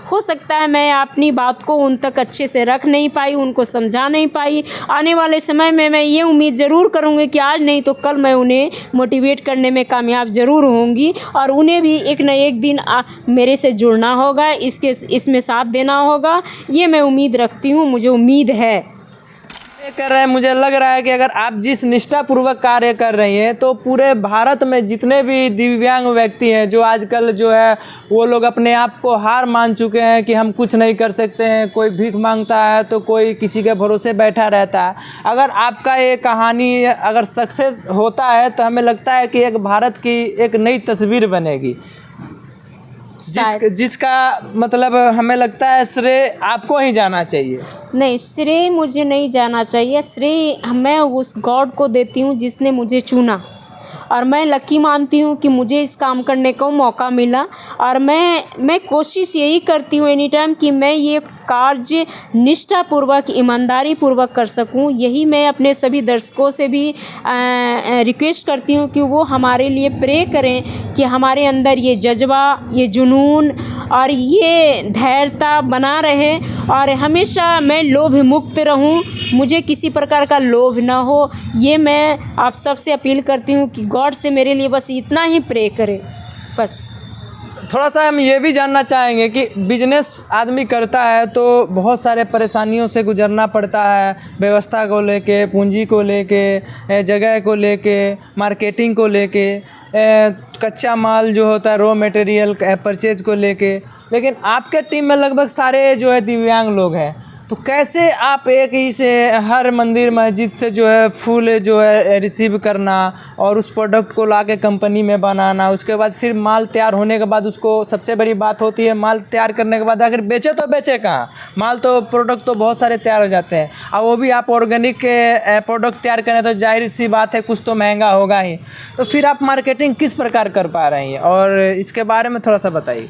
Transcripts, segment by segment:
हो सकता है मैं अपनी बात को उन तक अच्छे से रख नहीं पाई, उनको समझा नहीं पाई। आने वाले समय में मैं ये उम्मीद ज़रूर करूँगी कि आज नहीं तो कल मैं उन्हें मोटिवेट करने में कामयाब ज़रूर होंगी और उन्हें भी एक न एक दिन मेरे से जुड़ना होगा, इसमें साथ देना होगा। ये मैं उम्मीद रखती हूँ, मुझे उम्मीद है। कर रहे हैं, मुझे लग रहा है कि अगर आप जिस निष्ठापूर्वक कार्य कर रही हैं तो पूरे भारत में जितने भी दिव्यांग व्यक्ति हैं जो आजकल जो है वो लोग अपने आप को हार मान चुके हैं कि हम कुछ नहीं कर सकते हैं, कोई भीख मांगता है तो कोई किसी के भरोसे बैठा रहता है। अगर आपका ये कहानी अगर सक्सेस होता है तो हमें लगता है कि एक भारत की एक नई तस्वीर बनेगी, जिसका मतलब हमें लगता है श्रेय आपको ही जाना चाहिए। नहीं, श्रेय मुझे नहीं जाना चाहिए, श्रेय मैं उस गॉड को देती हूँ जिसने मुझे चुना और मैं लकी मानती हूँ कि मुझे इस काम करने का मौका मिला। और मैं कोशिश यही करती हूँ एनी टाइम कि मैं ये कार्य निष्ठापूर्वक, ईमानदारी पूर्वक कर सकूँ। यही मैं अपने सभी दर्शकों से भी रिक्वेस्ट करती हूँ कि वो हमारे लिए प्रे करें कि हमारे अंदर ये जज्बा, ये जुनून और ये धैर्यता बना रहे और हमेशा मैं लोभ मुक्त रहूं, मुझे किसी प्रकार का लोभ ना हो। ये मैं आप सबसे अपील करती हूँ कि गॉड से मेरे लिए बस इतना ही प्रे करें बस। थोड़ा सा हम ये भी जानना चाहेंगे कि बिजनेस आदमी करता है तो बहुत सारे परेशानियों से गुजरना पड़ता है, व्यवस्था को लेके, पूंजी को लेके, जगह को लेके, मार्केटिंग को लेके, कच्चा माल जो होता है रॉ मटेरियल परचेज को लेके। लेकिन आपके टीम में लगभग सारे जो है दिव्यांग लोग हैं, तो कैसे आप एक ही से हर मंदिर मस्जिद से जो है फूल जो है रिसीव करना और उस प्रोडक्ट को लाके कंपनी में बनाना, उसके बाद फिर माल तैयार होने के बाद उसको, सबसे बड़ी बात होती है माल तैयार करने के बाद अगर बेचे तो बेचे कहाँ, माल तो प्रोडक्ट तो बहुत सारे तैयार हो जाते हैं और वो भी आप ऑर्गेनिक के प्रोडक्ट तैयार करें तो जाहिर सी बात है कुछ तो महंगा होगा ही। तो फिर आप मार्केटिंग किस प्रकार कर पा रही हैं और इसके बारे में थोड़ा सा बताइए।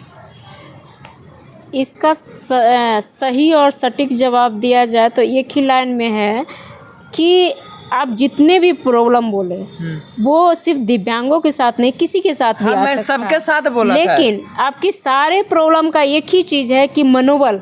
इसका सही और सटीक जवाब दिया जाए तो एक ही लाइन में है कि आप जितने भी प्रॉब्लम बोले वो सिर्फ दिव्यांगों के साथ नहीं, किसी के साथ भी आ सकता है। सबके साथ बोला लेकिन आपकी सारे प्रॉब्लम का एक ही चीज़ है कि मनोबल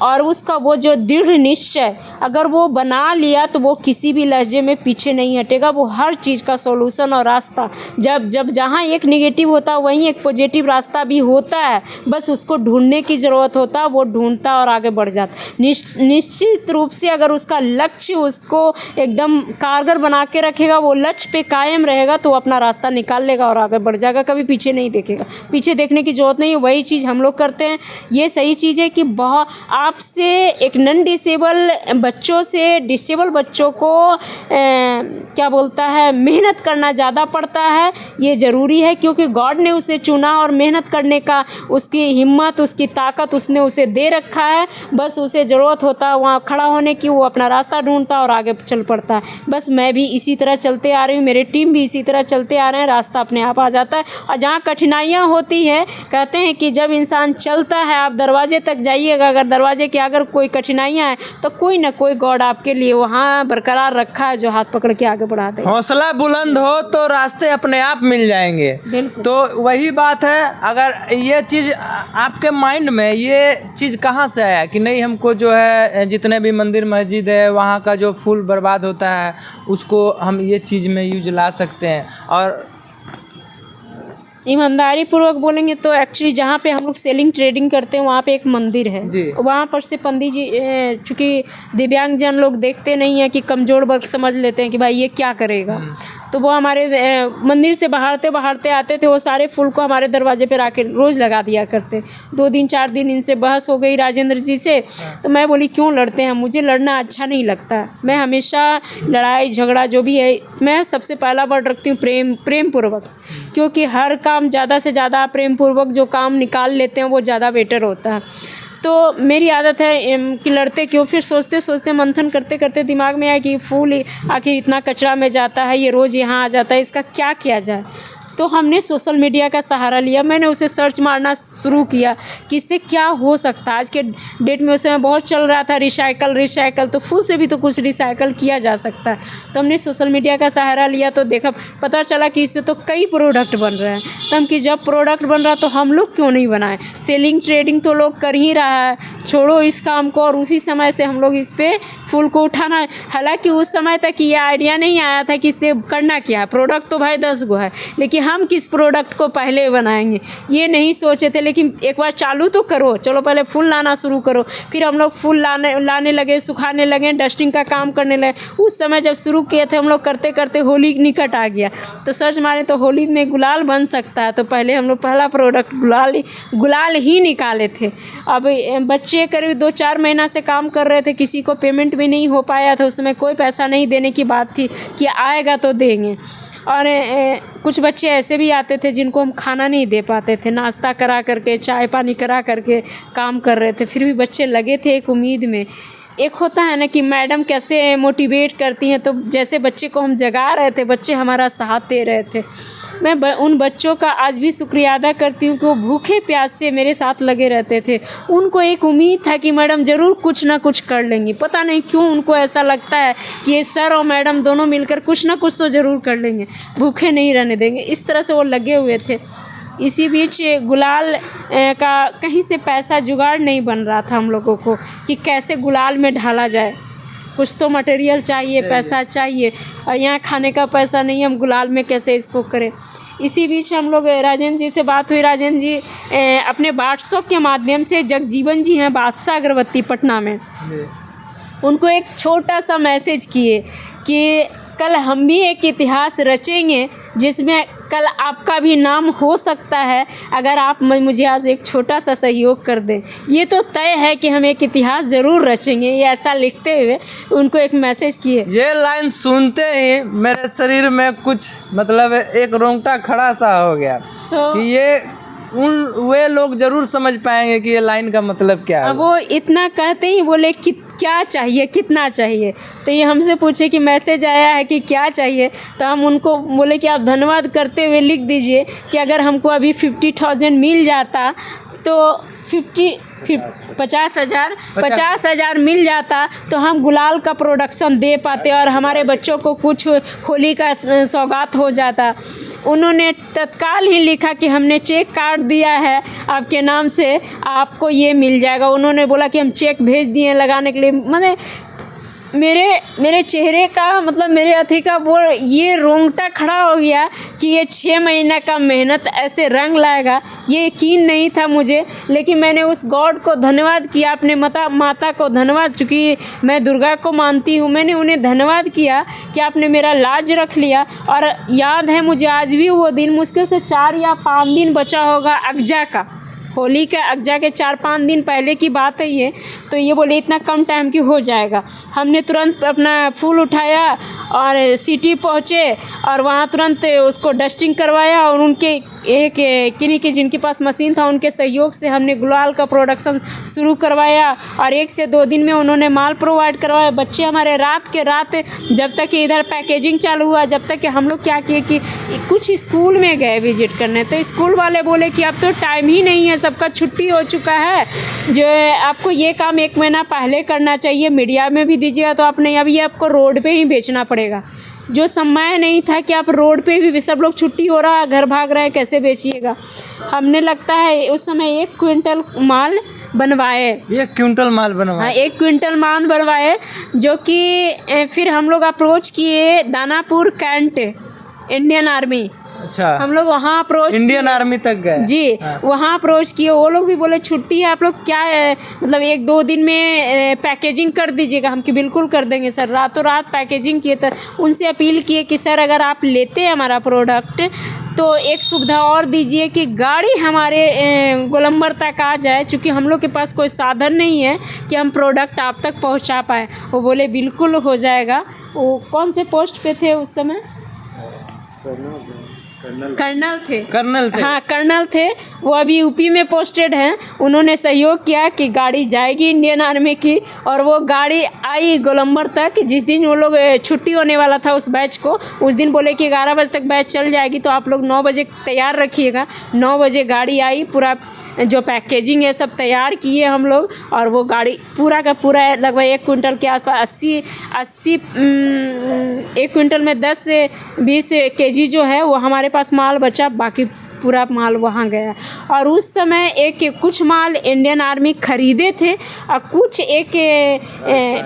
और उसका वो जो दृढ़ निश्चय अगर वो बना लिया तो वो किसी भी लहजे में पीछे नहीं हटेगा। वो हर चीज़ का सॉल्यूशन और रास्ता, जब जहाँ एक नेगेटिव होता है वहीं एक पॉजिटिव रास्ता भी होता है, बस उसको ढूंढने की ज़रूरत होता है। वो ढूंढता और आगे बढ़ जाता। निश्चित रूप से अगर उसका लक्ष्य उसको एकदम कारगर बना के रखेगा, वो लक्ष्य पे कायम रहेगा तो वो अपना रास्ता निकाल लेगा और आगे बढ़ जाएगा, कभी पीछे नहीं देखेगा। पीछे देखने की ज़रूरत नहीं है, वही चीज़ हम लोग करते हैं। ये सही चीज़ है कि बहुत आपसे एक नॉन डिसेबल बच्चों से डिसेबल बच्चों को क्या बोलता है, मेहनत करना ज़्यादा पड़ता है। ये ज़रूरी है क्योंकि गॉड ने उसे चुना और मेहनत करने का उसकी हिम्मत, उसकी ताकत उसने उसे दे रखा है। बस उसे ज़रूरत होता है वहाँ खड़ा होने की, वो अपना रास्ता ढूंढता और आगे चल पड़ता है। बस मैं भी इसी तरह चलते आ रही हूँ, मेरी टीम भी इसी तरह चलते आ रहे हैं, रास्ता अपने आप आ जाता है। और जहाँ कठिनाइयाँ होती है, कहते हैं कि जब इंसान चलता है आप दरवाजे तक जाइएगा, अगर दरवाजे के अगर कोई कठिनाइयाँ हैं तो कोई ना कोई गॉड आपके लिए वहाँ बरकरार रखा है जो हाथ पकड़ के आगे बढ़ा दे। हौसला बुलंद हो तो रास्ते अपने आप मिल जाएंगे। तो वही बात है, अगर ये चीज़ आपके माइंड में ये चीज़ कहाँ से आया कि नहीं हमको जो है जितने भी मंदिर मस्जिद है वहाँ का जो फूल बर्बाद होता है उसको हम ये चीज़ में यूज ला सकते हैं। और ईमानदारी पूर्वक बोलेंगे तो एक्चुअली जहाँ पे हम लोग सेलिंग ट्रेडिंग करते हैं वहाँ पे एक मंदिर है, वहाँ पर से पंडित जी, चूँकि दिव्यांगजन लोग देखते नहीं है कि कमज़ोर वर्ग समझ लेते हैं कि भाई ये क्या करेगा, तो वो हमारे मंदिर से बहारते आते थे, वो सारे फूल को हमारे दरवाजे पे आके रोज़ लगा दिया करते। 2 दिन 4 दिन इनसे बहस हो गई राजेंद्र जी से, तो मैं बोली क्यों लड़ते हैं, मुझे लड़ना अच्छा नहीं लगता। मैं हमेशा लड़ाई झगड़ा जो भी है, मैं सबसे पहला वर्ड रखती हूँ प्रेम पूर्वक, क्योंकि हर काम ज़्यादा से ज़्यादा प्रेम पूर्वक जो काम निकाल लेते हैं वो ज़्यादा बेटर होता है। तो मेरी आदत है कि लड़ते क्यों, फिर सोचते सोचते मंथन करते करते दिमाग में आया कि फूल आखिर इतना कचरा में जाता है, ये रोज़ यहाँ आ जाता है, इसका क्या किया जाए। तो हमने सोशल मीडिया का सहारा लिया। मैंने उसे सर्च मारना शुरू किया कि इससे क्या हो सकता है। आज के डेट में उस समय बहुत चल रहा था रिसाइकल, तो फूल से भी तो कुछ रिसाइकल किया जा सकता है। तो हमने सोशल मीडिया का सहारा लिया तो देखा, पता चला कि इससे तो कई प्रोडक्ट बन रहे हैं। तो हम कि जब प्रोडक्ट बन रहा तो हम लोग क्यों नहीं बनाएं। सेलिंग ट्रेडिंग तो लोग कर ही रहा है, छोड़ो इस काम को। और उसी समय से हम लोग इस पे फूल को उठाना है। हालांकि उस समय तक ये आइडिया नहीं आया था कि इससे करना क्या है। प्रोडक्ट तो भाई 10 गो है, लेकिन हम किस प्रोडक्ट को पहले बनाएंगे ये नहीं सोचे थे। लेकिन एक बार चालू तो करो, चलो पहले फूल लाना शुरू करो। फिर हम लोग फूल लाने लगे, सुखाने लगे, डस्टिंग का काम करने लगे। उस समय जब शुरू किए थे हम लोग करते करते होली निकट आ गया, तो सर्च मारे तो होली में गुलाल बन सकता है। तो पहले हम लोग पहला प्रोडक्ट गुलाल ही निकाले थे। अब बच्चे करीब 2-4 महीना से काम कर रहे थे, किसी को पेमेंट भी नहीं हो पाया था। उसमें कोई पैसा नहीं देने की बात थी कि आएगा तो देंगे। और कुछ बच्चे ऐसे भी आते थे जिनको हम खाना नहीं दे पाते थे, नाश्ता करा करके, चाय पानी करा करके काम कर रहे थे। फिर भी बच्चे लगे थे एक उम्मीद में। एक होता है ना कि मैडम कैसे मोटिवेट करती हैं, तो जैसे बच्चे को हम जगा रहे थे, बच्चे हमारा साथ दे रहे थे। मैं उन बच्चों का आज भी शुक्रिया अदा करती हूँ कि वो भूखे प्यासे मेरे साथ लगे रहते थे। उनको एक उम्मीद था कि मैडम ज़रूर कुछ ना कुछ कर लेंगी। पता नहीं क्यों उनको ऐसा लगता है कि ये सर और मैडम दोनों मिलकर कुछ ना कुछ तो ज़रूर कर लेंगे, भूखे नहीं रहने देंगे। इस तरह से वो लगे हुए थे। इसी बीच गुलाल का कहीं से पैसा जुगाड़ नहीं बन रहा था हम लोगों को कि कैसे गुलाल में ढाला जाए। कुछ तो मटेरियल चाहिए, पैसा चाहिए, और यहाँ खाने का पैसा नहीं, हम गुलाल में कैसे इसको करें। इसी बीच हम लोग राजेंद्र जी से बात हुई। राजेंद्र जी अपने व्हाट्सएप के माध्यम से, जगजीवन जी हैं बादशाह अगरबत्ती पटना में, उनको एक छोटा सा मैसेज किए कि कल हम भी एक इतिहास रचेंगे जिसमें कल आपका भी नाम हो सकता है, अगर आप मुझे आज एक छोटा सा सहयोग कर दें। ये तो तय है कि हम एक इतिहास ज़रूर रचेंगे। ये ऐसा लिखते हुए उनको एक मैसेज किए। ये लाइन सुनते ही मेरे शरीर में कुछ मतलब एक रोंगटा खड़ा सा हो गया तो कि ये वे लोग ज़रूर समझ पाएंगे कि ये लाइन का मतलब क्या है। अब वो इतना कहते ही बोले कि क्या चाहिए, कितना चाहिए। तो ये हमसे पूछे कि मैसेज आया है कि क्या चाहिए, तो हम उनको बोले कि आप धन्यवाद करते हुए लिख दीजिए कि अगर हमको अभी 50,000 मिल जाता तो 50,000 मिल जाता तो हम गुलाल का प्रोडक्शन दे पाते और हमारे बच्चों को कुछ होली का सौगात हो जाता। उन्होंने तत्काल ही लिखा कि हमने चेक काट दिया है आपके नाम से, आपको ये मिल जाएगा। उन्होंने बोला कि हम चेक भेज दिए लगाने के लिए। मैंने मेरे चेहरे का मतलब मेरे अथी का वो ये रोंगटा खड़ा हो गया कि ये 6 महीने का मेहनत ऐसे रंग लाएगा, ये यकीन नहीं था मुझे। लेकिन मैंने उस गॉड को धन्यवाद किया, अपने माता को धन्यवाद, चूँकि मैं दुर्गा को मानती हूँ, मैंने उन्हें धन्यवाद किया कि आपने मेरा लाज रख लिया। और याद है मुझे आज भी वो दिन, मुश्किल से 4 या 5 दिन बचा होगा अगजा का, होली के अगजा के 4-5 दिन पहले की बात है ये। तो ये बोले इतना कम टाइम की हो जाएगा। हमने तुरंत अपना फूल उठाया और सिटी पहुँचे और वहाँ तुरंत उसको डस्टिंग करवाया और उनके किन्हीं के जिनके पास मशीन था उनके सहयोग से हमने गुलाल का प्रोडक्शन शुरू करवाया। और 1 से 2 दिन में उन्होंने माल प्रोवाइड करवाया। बच्चे हमारे रात के रात जब तक कि इधर पैकेजिंग चालू हुआ, जब तक कि हम लोग क्या किए कि कुछ स्कूल में गए विजिट करने, तो स्कूल वाले बोले कि अब तो टाइम ही नहीं है, सबका छुट्टी हो चुका है, जो आपको ये काम 1 महीना पहले करना चाहिए, मीडिया में भी दीजिएगा तो आपने अब ये आपको रोड पे ही बेचना पड़ेगा। जो समय नहीं था कि आप रोड पे भी सब लोग छुट्टी हो रहा है, घर भाग रहे हैं, कैसे बेचिएगा। हमने लगता है उस समय 1 क्विंटल माल बनवाए। 1 क्विंटल माल बनवाए? हाँ, 1 क्विंटल माल बनवाए, जो कि फिर हम लोग अप्रोच किए दानापुर कैंट इंडियन आर्मी। अच्छा, हम लोग वहाँ अप्रोच इंडियन आर्मी तक गए जी। हाँ। वहाँ अप्रोच किए, वो लोग भी बोले छुट्टी है, आप लोग क्या है मतलब 1-2 दिन में पैकेजिंग कर दीजिएगा। हम कि बिल्कुल कर देंगे सर। रातों रात पैकेजिंग किए। तो उनसे अपील किए कि सर अगर आप लेते हैं हमारा प्रोडक्ट तो एक सुविधा और दीजिए कि गाड़ी हमारे गोलंबर तक आ जाए, चूँकि हम लोग के पास कोई साधन नहीं है कि हम प्रोडक्ट आप तक पहुँचा पाएँ। वो बोले बिल्कुल हो जाएगा। वो कौन से पोस्ट पे थे उस समय? कर्नल थे। कर्नल थे। हाँ कर्नल थे, वो अभी यूपी में पोस्टेड हैं। उन्होंने सहयोग किया कि गाड़ी जाएगी इंडियन आर्मी की, और वो गाड़ी आई गोलंबर तक। जिस दिन वो लोग छुट्टी होने वाला था उस बैच को, उस दिन बोले कि 11 बजे तक बैच चल जाएगी, तो आप लोग 9 बजे तैयार रखिएगा। 9 बजे गाड़ी आई, पूरा जो पैकेजिंग है सब तैयार किए हम लोग, और वो गाड़ी पूरा का पूरा लगभग 1 क्विंटल के आसपास 80 1 क्विंटल में 10 से 20 केजी जो है वो हमारे पास माल बचा, बाकी पूरा माल वहाँ गया। और उस समय कुछ माल इंडियन आर्मी खरीदे थे, और कुछ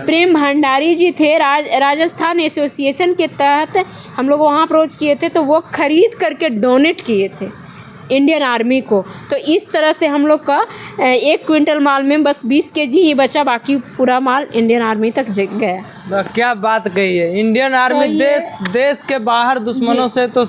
प्रेम भंडारी जी थे राजस्थान एसोसिएशन के तहत हम लोग वहाँ अप्रोच किए थे, तो वो खरीद करके डोनेट किए थे इंडियन आर्मी को। तो इस तरह से हम लोग का 1 क्विंटल माल में बस 20 केजी ही बचा, बाकी पूरा माल इंडियन आर्मी तक गया। क्या बात कही है। इंडियन आर्मी देश के बाहर दुश्मनों से तो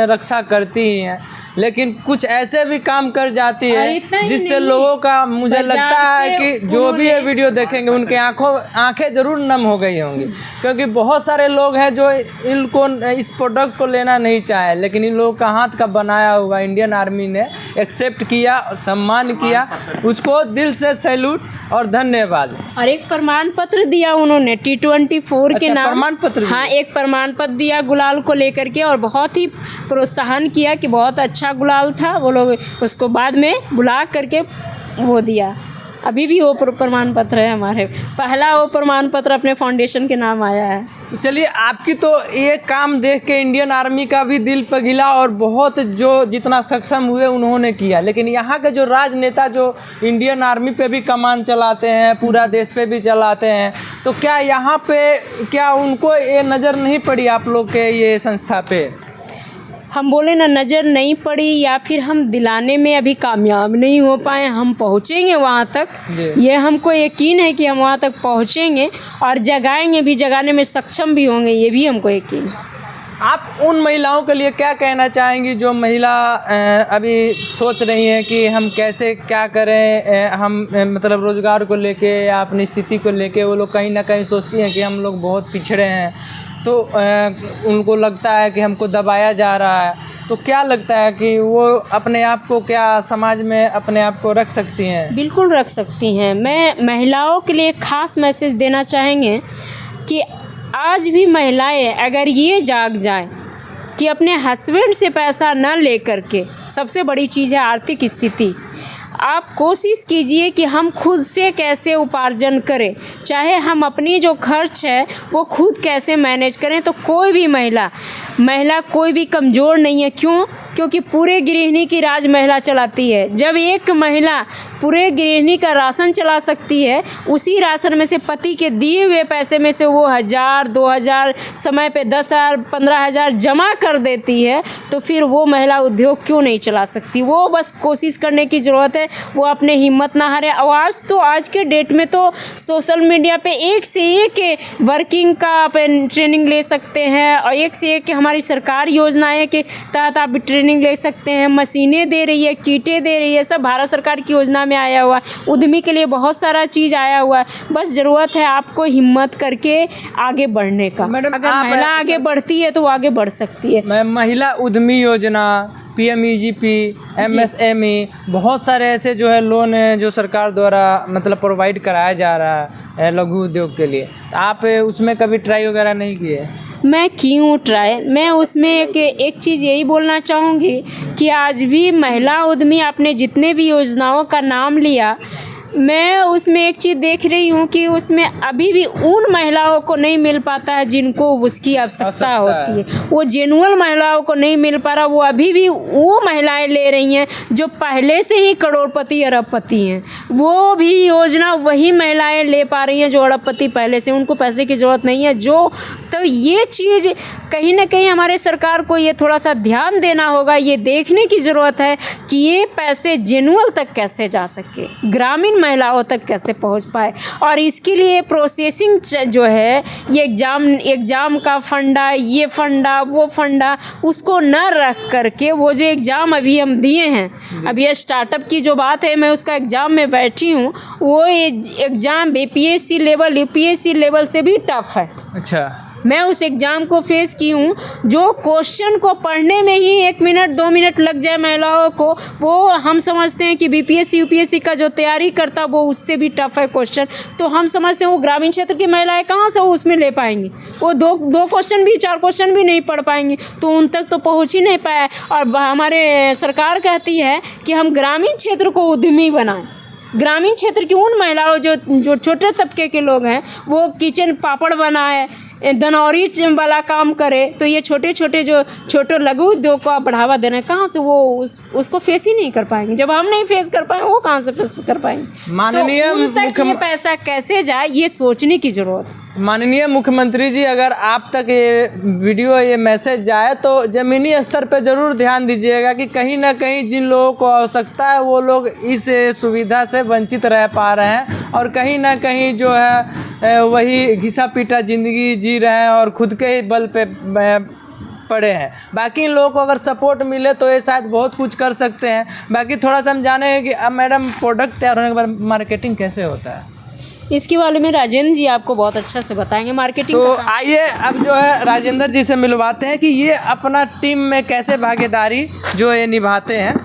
रक्षा करती ही है, लेकिन कुछ ऐसे भी काम कर जाती है जिससे लोगों का मुझे लगता है कि जो भी ये वीडियो देखेंगे उनके आंखें जरूर नम हो गई होंगी, क्योंकि बहुत सारे लोग हैं जो इनको इस प्रोडक्ट को लेना नहीं चाहे, लेकिन इन लोगों का हाथ का बनाया हुआ इंडियन आर्मी ने एक्सेप्ट किया, सम्मान किया, उसको दिल से सैल्यूट और धन्यवाद। और एक प्रमाण पत्र दिया उन्होंने T24 के नाम। प्रमाण पत्र? हाँ, एक प्रमाण पत्र दिया गुलाल को लेकर के, और बहुत ही प्रोत्साहन किया कि बहुत अच्छा गुलाल था। वो लोग उसको बाद में बुला करके वो दिया। अभी भी वो प्रमाण पत्र है हमारे, पहला वो प्रमाण पत्र अपने फाउंडेशन के नाम आया है। चलिए, आपकी तो ये काम देख के इंडियन आर्मी का भी दिल पिघला, और बहुत जो जितना सक्षम हुए उन्होंने किया, लेकिन यहाँ के जो राजनेता जो इंडियन आर्मी पे भी कमान चलाते हैं, पूरा देश पे भी चलाते हैं, तो क्या यहाँ पे क्या उनको ये नज़र नहीं पड़ी आप लोग के ये संस्था पे? हम बोले ना, नज़र नहीं पड़ी, या फिर हम दिलाने में अभी कामयाब नहीं हो पाए। हम पहुँचेंगे वहाँ तक, ये हमको यकीन है कि हम वहाँ तक पहुँचेंगे, और जगाएंगे भी, जगाने में सक्षम भी होंगे, ये भी हमको यकीन है। आप उन महिलाओं के लिए क्या कहना चाहेंगी जो महिला अभी सोच रही हैं कि हम कैसे क्या करें, हम मतलब रोज़गार को लेके या अपनी स्थिति को लेके वो लोग कहीं ना कहीं सोचती हैं कि हम लोग बहुत पिछड़े हैं, तो उनको लगता है कि हमको दबाया जा रहा है, तो क्या लगता है कि वो अपने आप को क्या समाज में अपने आप को रख सकती हैं? बिल्कुल रख सकती हैं। मैं महिलाओं के लिए ख़ास मैसेज देना चाहेंगे कि आज भी महिलाएं अगर ये जाग जाएं कि अपने हस्बैंड से पैसा न लेकर के, सबसे बड़ी चीज़ है आर्थिक स्थिति, आप कोशिश कीजिए कि हम खुद से कैसे उपार्जन करें, चाहे हम अपनी जो खर्च है वो खुद कैसे मैनेज करें। तो कोई भी महिला कोई भी कमज़ोर नहीं है। क्यों? क्योंकि पूरे गृहिणी की राज महिला चलाती है। जब एक महिला पूरे गृहिणी का राशन चला सकती है, उसी राशन में से पति के दिए हुए पैसे में से वो 1000 2000 समय पे 10,000 15,000 जमा कर देती है, तो फिर वो महिला उद्योग क्यों नहीं चला सकती? वो बस कोशिश करने की ज़रूरत है, वो अपने हिम्मत ना हारे। आवाज़ तो आज के डेट में तो सोशल मीडिया पे एक से एक वर्किंग का आप ट्रेनिंग ले सकते हैं, और एक से एक हमारी सरकार योजनाएं के तहत आप ट्रेनिंग ले सकते हैं। मशीनें दे रही है, किटें दे रही है, सब भारत सरकार की योजना में आया हुआ है। उद्यमी के लिए बहुत सारा चीज़ आया हुआ है, बस ज़रूरत है आपको हिम्मत करके आगे बढ़ने का। मैडम, अगर महिला आगे बढ़ती है तो वो आगे बढ़ सकती है। महिला उद्यमी योजना, PMEGP, MSME, बहुत सारे ऐसे जो है लोन है जो सरकार द्वारा मतलब प्रोवाइड कराया जा रहा है लघु उद्योग के लिए। आप उसमें कभी ट्राई वगैरह नहीं किए? मैं की हूँ ट्राई। मैं उसमें एक चीज़ यही बोलना चाहूँगी कि आज भी महिला उद्यमी, आपने जितने भी योजनाओं का नाम लिया, मैं उसमें एक चीज़ देख रही हूँ कि उसमें अभी भी उन महिलाओं को नहीं मिल पाता है जिनको उसकी आवश्यकता होती है। वो जेनुअल महिलाओं को नहीं मिल पा रहा। वो अभी भी वो महिलाएं ले रही हैं जो पहले से ही करोड़पति अरबपति हैं। वो भी योजना वही महिलाएं ले पा रही हैं जो अरबपति पहले से, उनको पैसे की ज़रूरत नहीं है। तो ये चीज़ कहीं ना कहीं हमारे सरकार को ये थोड़ा सा ध्यान देना होगा, ये देखने की ज़रूरत है कि ये पैसे जेनुअल तक कैसे जा सके, ग्रामीण महिलाओं तक कैसे पहुंच पाए। और इसके लिए प्रोसेसिंग जो है, ये एग्ज़ाम का फंडा, ये फंडा वो फंडा, उसको न रख करके वो जो एग्ज़ाम अभी हम दिए हैं, अभी ये स्टार्टअप की जो बात है, मैं उसका एग्ज़ाम में बैठी हूँ, वो exam BPSC level UPSC level से भी टफ है। अच्छा। मैं उस एग्ज़ाम को फेस की हूँ, जो क्वेश्चन को पढ़ने में ही 1 मिनट 2 मिनट लग जाए महिलाओं को, वो हम समझते हैं कि बीपीएससी यूपीएससी का जो तैयारी करता वो उससे भी टफ है क्वेश्चन, तो हम समझते हैं वो ग्रामीण क्षेत्र की महिलाएं कहाँ से वो उसमें ले पाएंगी, वो दो क्वेश्चन भी 4 क्वेश्चन भी नहीं पढ़ पाएंगी, तो उन तक तो पहुँच ही नहीं पाया। और हमारे सरकार कहती है कि हम ग्रामीण क्षेत्र को उद्यमी बनाएं, ग्रामीण क्षेत्र की उन महिलाओं जो छोटे तबके के लोग हैं वो किचन पापड़ बनाए, दनौरी वाला काम करे, तो ये छोटे छोटे जो छोटे लघु उद्योग को आप बढ़ावा दे रहे हैं, कहाँ से वो उसको फेस ही नहीं कर पाएंगे। जब हम नहीं फेस कर पाए वो कहाँ से फेस कर पाएंगे। माननीय तो उन तक ये पैसा कैसे जाए ये सोचने की ज़रूरत है। माननीय मुख्यमंत्री जी, अगर आप तक ये वीडियो ये मैसेज जाए तो ज़मीनी स्तर पे ज़रूर ध्यान दीजिएगा कि कहीं ना कहीं जिन लोगों को आवश्यकता है वो लोग इस सुविधा से वंचित रह पा रहे हैं और कहीं ना कहीं जो है वही घिसा पीटा ज़िंदगी जी रहे हैं और खुद के ही बल पे पड़े हैं। बाकी इन लोगों को अगर सपोर्ट मिले तो ये शायद बहुत कुछ कर सकते हैं। बाकी थोड़ा सा हम जाने हैं कि अब मैडम प्रोडक्ट तैयार होने के बाद मार्केटिंग कैसे होता है, इसके बारे में राजेंद्र जी आपको बहुत अच्छा से बताएंगे मार्केटिंग तो का। आइए अब जो है राजेंद्र जी से मिलवाते हैं कि ये अपना टीम में कैसे भागीदारी जो ये निभाते हैं।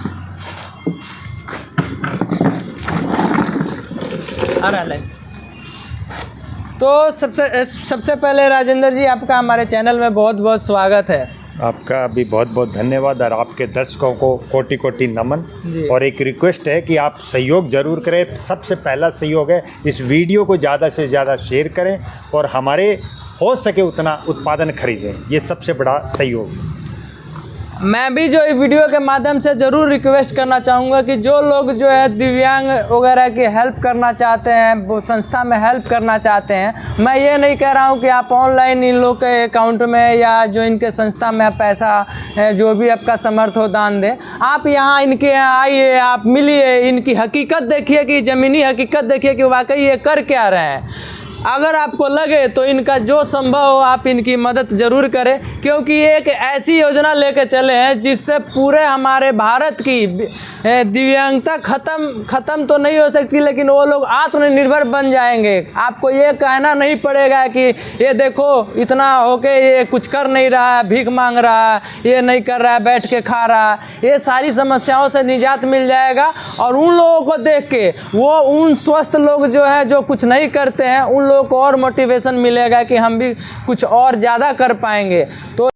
तो सबसे पहले राजेंद्र जी, आपका हमारे चैनल में बहुत बहुत स्वागत है। आपका भी बहुत बहुत धन्यवाद और आपके दर्शकों को कोटि कोटि नमन। और एक रिक्वेस्ट है कि आप सहयोग ज़रूर करें। सबसे पहला सहयोग है इस वीडियो को ज़्यादा से ज़्यादा शेयर करें और हमारे हो सके उतना उत्पादन खरीदें, ये सबसे बड़ा सहयोग। मैं भी जो वीडियो के माध्यम से ज़रूर रिक्वेस्ट करना चाहूँगा कि जो लोग जो है दिव्यांग वगैरह की हेल्प करना चाहते हैं, वो संस्था में हेल्प करना चाहते हैं, मैं ये नहीं कह रहा हूँ कि आप ऑनलाइन इन लोग के अकाउंट में या जो इनके संस्था में पैसा जो भी आपका समर्थ हो दान दें। आप यहाँ इनके यहाँ आइए, आप मिलिए, इनकी हकीकत देखिए कि ज़मीनी हकीकत देखिए कि वाकई ये कर क्या रहे हैं। अगर आपको लगे तो इनका जो संभव हो आप इनकी मदद ज़रूर करें, क्योंकि ये एक ऐसी योजना लेकर चले हैं जिससे पूरे हमारे भारत की दिव्यांगता ख़त्म तो नहीं हो सकती, लेकिन वो लोग आत्मनिर्भर बन जाएंगे। आपको ये कहना नहीं पड़ेगा कि ये देखो इतना होके ये कुछ कर नहीं रहा है, भीख मांग रहा है, ये नहीं कर रहा है, बैठ के खा रहा है। ये सारी समस्याओं से निजात मिल जाएगा और उन लोगों को देख के वो उन स्वस्थ लोग जो है जो कुछ नहीं करते हैं उन लोगों को और मोटिवेशन मिलेगा कि हम भी कुछ और ज़्यादा कर पाएंगे। तो